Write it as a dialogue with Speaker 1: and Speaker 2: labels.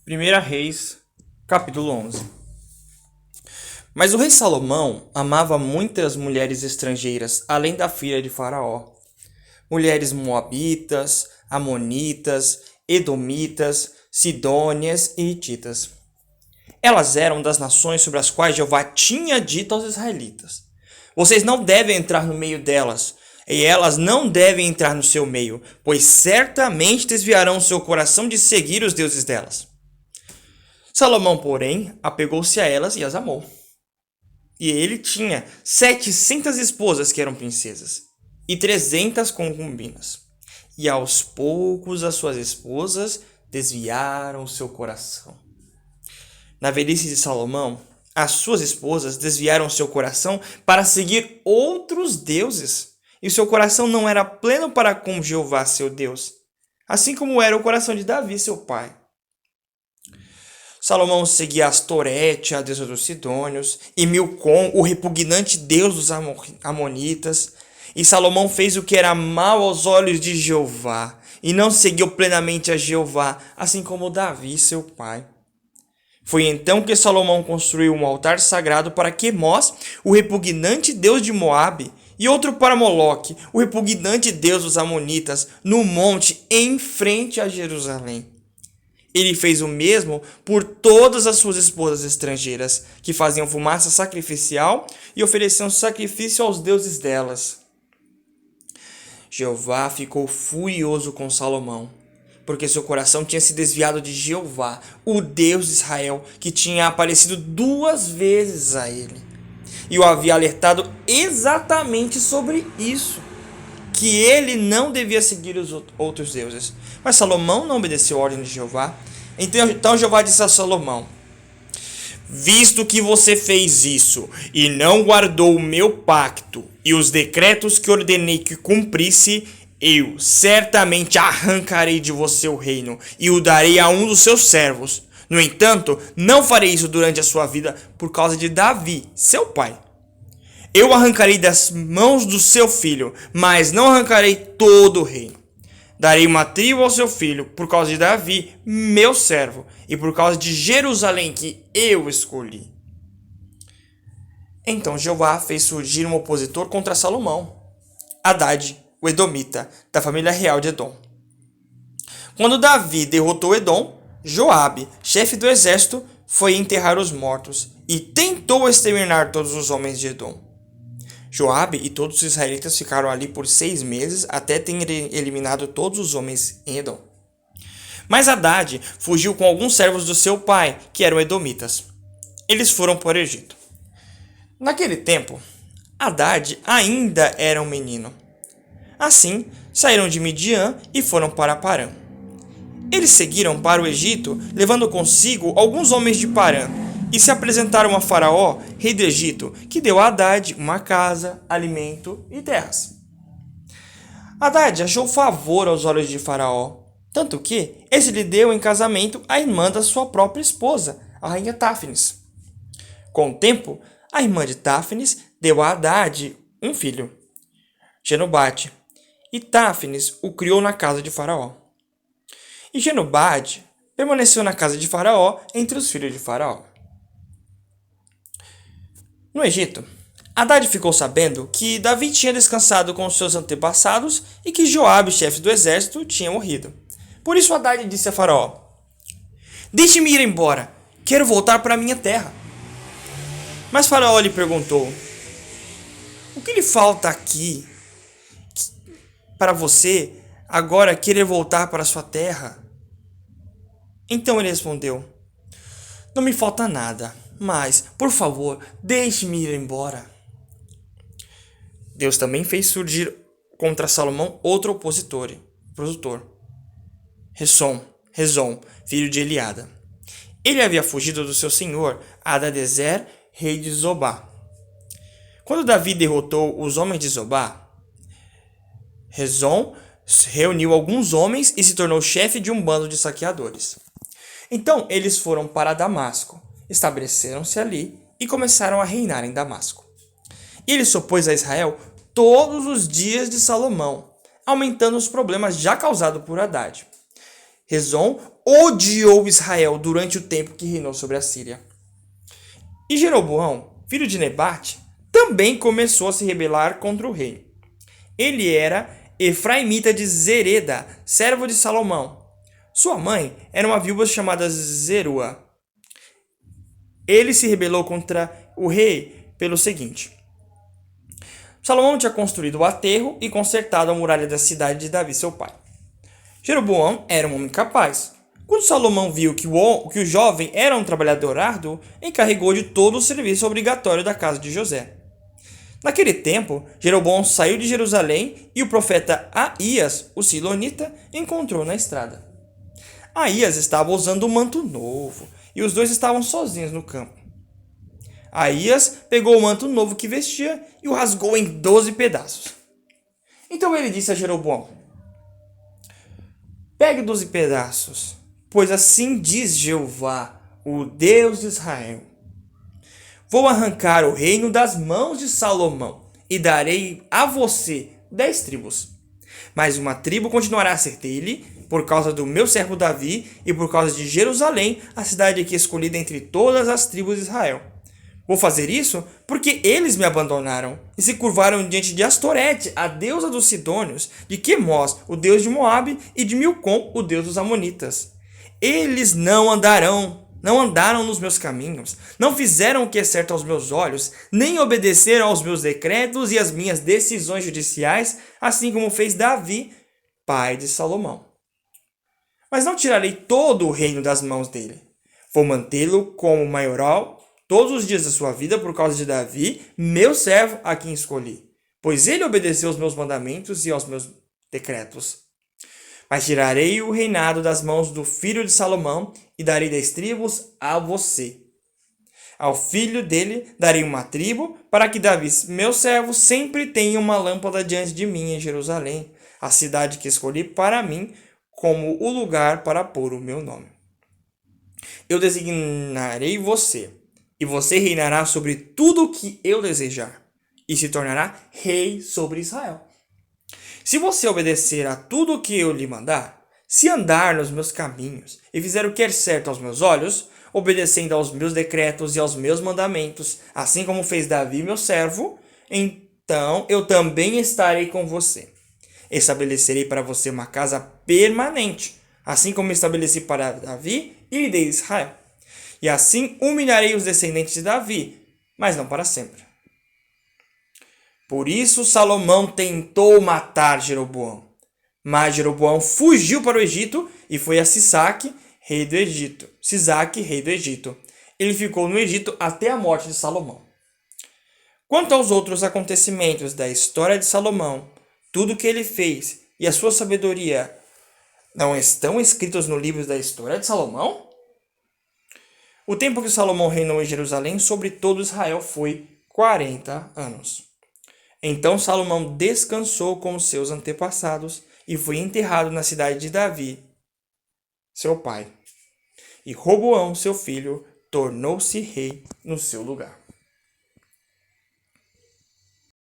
Speaker 1: 1 Reis, capítulo 11. Mas o rei Salomão amava muitas mulheres estrangeiras, além da filha de Faraó. Mulheres moabitas, amonitas, edomitas, sidônias e hititas. Elas eram das nações sobre as quais Jeová tinha dito aos israelitas: Vocês não devem entrar no meio delas, e elas não devem entrar no seu meio, pois certamente desviarão seu coração de seguir os deuses delas. Salomão, porém, apegou-se a elas e as amou. E ele tinha 700 esposas que eram princesas, e 300 concubinas. E aos poucos as suas esposas desviaram seu coração. Na velhice de Salomão, as suas esposas desviaram seu coração para seguir outros deuses, e seu coração não era pleno para com Jeová, seu Deus, assim como era o coração de Davi, seu pai. Salomão seguia Astorete, a deusa dos Sidônios, e Milcom, o repugnante deus dos Amonitas. E Salomão fez o que era mal aos olhos de Jeová, e não seguiu plenamente a Jeová, assim como Davi, seu pai. Foi então que Salomão construiu um altar sagrado para Quemós, o repugnante deus de Moabe, e outro para Moloque, o repugnante deus dos Amonitas, no monte em frente a Jerusalém. Ele fez o mesmo por todas as suas esposas estrangeiras, que faziam fumaça sacrificial e ofereciam sacrifício aos deuses delas. Jeová ficou furioso com Salomão, porque seu coração tinha se desviado de Jeová, o Deus de Israel, que tinha aparecido 2 vezes a ele, e o havia alertado exatamente sobre isso, que ele não devia seguir os outros deuses. Mas Salomão não obedeceu a ordem de Jeová. Então Jeová disse a Salomão: Visto que você fez isso e não guardou o meu pacto e os decretos que ordenei que cumprisse, eu certamente arrancarei de você o reino e o darei a um dos seus servos. No entanto, não farei isso durante a sua vida por causa de Davi, seu pai. Eu arrancarei das mãos do seu filho, mas não arrancarei todo o reino. Darei uma tribo ao seu filho, por causa de Davi, meu servo, e por causa de Jerusalém, que eu escolhi. Então Jeová fez surgir um opositor contra Salomão, Hadade, o edomita, da família real de Edom. Quando Davi derrotou Edom, Joabe, chefe do exército, foi enterrar os mortos e tentou exterminar todos os homens de Edom. Joabe e todos os israelitas ficaram ali por 6 meses até terem eliminado todos os homens em Edom. Mas Hadade fugiu com alguns servos do seu pai, que eram edomitas. Eles foram para o Egito. Naquele tempo, Hadade ainda era um menino. Assim, saíram de Midian e foram para Parã. Eles seguiram para o Egito, levando consigo alguns homens de Parã, e se apresentaram a Faraó, rei do Egito, que deu a Hadade uma casa, alimento e terras. Hadade achou favor aos olhos de Faraó, tanto que esse lhe deu em casamento a irmã da sua própria esposa, a rainha Táfnis. Com o tempo, a irmã de Táfnis deu a Hadade um filho, Genobade, e Táfnis o criou na casa de Faraó. E Genobade permaneceu na casa de Faraó entre os filhos de Faraó. No Egito, Hadade ficou sabendo que Davi tinha descansado com os seus antepassados e que Joabe, chefe do exército, tinha morrido. Por isso Hadade disse a Faraó: Deixe-me ir embora, quero voltar para minha terra. Mas Faraó lhe perguntou: O que lhe falta aqui para você agora querer voltar para sua terra? Então ele respondeu: Não me falta nada, mas, por favor, deixe-me ir embora. Deus também fez surgir contra Salomão outro opositor, Rezon, filho de Eliada. Ele havia fugido do seu senhor, Hadadezer, rei de Zobá. Quando Davi derrotou os homens de Zobá, Rezon reuniu alguns homens e se tornou chefe de um bando de saqueadores. Então eles foram para Damasco, estabeleceram-se ali e começaram a reinar em Damasco. E ele se opôs a Israel todos os dias de Salomão, aumentando os problemas já causados por Hadade. Rezon odiou Israel durante o tempo que reinou sobre a Síria. E Jeroboão, filho de Nebate, também começou a se rebelar contra o rei. Ele era efraimita de Zereda, servo de Salomão. Sua mãe era uma viúva chamada Zerua. Ele se rebelou contra o rei pelo seguinte: Salomão tinha construído o aterro e consertado a muralha da cidade de Davi, seu pai. Jeroboão era um homem capaz. Quando Salomão viu que o jovem era um trabalhador árduo, encarregou de todo o serviço obrigatório da casa de José. Naquele tempo, Jeroboão saiu de Jerusalém e o profeta Aías, o silonita, encontrou na estrada. Aías estava usando um manto novo e os dois estavam sozinhos no campo. Aías pegou o manto novo que vestia e o rasgou em 12 pedaços. Então ele disse a Jeroboão: Pegue 12 pedaços, pois assim diz Jeová, o Deus de Israel: Vou arrancar o reino das mãos de Salomão e darei a você 10 tribos. Mas uma tribo continuará a ser dele, por causa do meu servo Davi e por causa de Jerusalém, a cidade que escolhi dentre todas as tribos de Israel. Vou fazer isso porque eles me abandonaram e se curvaram diante de Astorete, a deusa dos Sidônios, de Quemós, o deus de Moabe, e de Milcom, o deus dos Amonitas. Eles não andaram nos meus caminhos, não fizeram o que é certo aos meus olhos, nem obedeceram aos meus decretos e às minhas decisões judiciais, assim como fez Davi, pai de Salomão. Mas não tirarei todo o reino das mãos dele. Vou mantê-lo como maioral todos os dias da sua vida por causa de Davi, meu servo, a quem escolhi, pois ele obedeceu aos meus mandamentos e aos meus decretos. Mas tirarei o reinado das mãos do filho de Salomão e darei 10 tribos a você. Ao filho dele darei uma tribo, para que Davi, meu servo, sempre tenha uma lâmpada diante de mim em Jerusalém, a cidade que escolhi para mim como o lugar para pôr o meu nome. Eu designarei você, e você reinará sobre tudo o que eu desejar, e se tornará rei sobre Israel. Se você obedecer a tudo o que eu lhe mandar, se andar nos meus caminhos e fizer o que é certo aos meus olhos, obedecendo aos meus decretos e aos meus mandamentos, assim como fez Davi, meu servo, então eu também estarei com você. Estabelecerei para você uma casa permanente, assim como estabeleci para Davi e lhe dei Israel. E assim humilharei os descendentes de Davi, mas não para sempre. Por isso Salomão tentou matar Jeroboão. Mas Jeroboão fugiu para o Egito e foi a Sisaque, rei do Egito. Ele ficou no Egito até a morte de Salomão. Quanto aos outros acontecimentos da história de Salomão, tudo o que ele fez e a sua sabedoria não estão escritos no livro da história de Salomão? O tempo que Salomão reinou em Jerusalém sobre todo Israel foi 40 anos. Então Salomão descansou com os seus antepassados e foi enterrado na cidade de Davi, seu pai. E Roboão, seu filho, tornou-se rei no seu lugar.